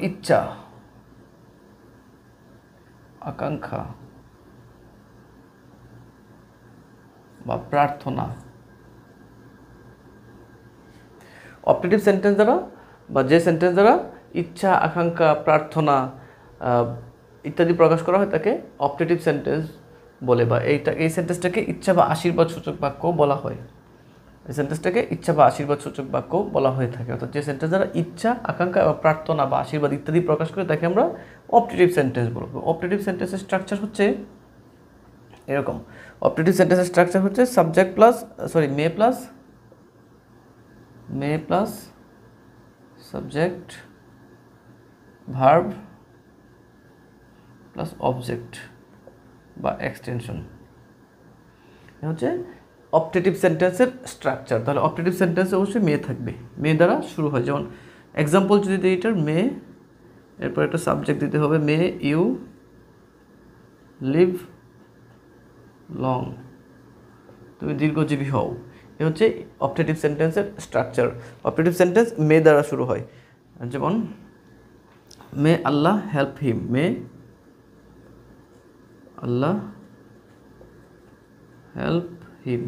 ইচ্ছা, আকাঙ্ক্ষা বা প্রার্থনা। অপটেটিভ সেন্টেন্স দ্বারা বা যে সেন্টেন্স দ্বারা ইচ্ছা, আকাঙ্ক্ষা, প্রার্থনা ইত্যাদি প্রকাশ করা হয় তাকে অপটেটিভ সেন্টেন্স বলে, বা এই সেন্টেন্সটাকে ইচ্ছা বা আশীর্বাদ সূচক বাক্য বলা হয়। এই সেন্টেন্সটাকে ইচ্ছা বা আশীর্বাদ সূচক বাক্য বলা হয়ে থাকে। অর্থাৎ যে সেন্টেন্স দ্বারা ইচ্ছা, আকাঙ্ক্ষা বা প্রার্থনা বা আশীর্বাদ ইত্যাদি প্রকাশ করে তাকে আমরা অপটেটিভ সেন্টেন্স বলবো। অপটেটিভ সেন্টেন্সের স্ট্রাকচার হচ্ছে এরকম। অপটেটিভ সেন্টেন্সের স্ট্রাকচার হচ্ছে subject plus may plus subject verb plus object বা এক্সটেনশন। হচ্ছে অপটেটিভ সেন্টেন্সের স্ট্রাকচার। তাহলে অপটেটিভ সেন্টেন্সে অবশ্যই মে থাকবে, মে দ্বারা শুরু হয়। যেমন এক্সাম্পল যদি দিই এটার, মে এরপর একটা সাবজেক্ট দিতে হবে, মে ইউ লিভ লং, তুমি দীর্ঘজীবী হও। এ হচ্ছে অপটেটিভ সেন্টেন্সের স্ট্রাকচার। অপটেটিভ সেন্টেন্স মে দ্বারা শুরু হয়। যেমন মে আল্লাহ হেল্প হিম, মে আল্লাহ হেল্প হিম।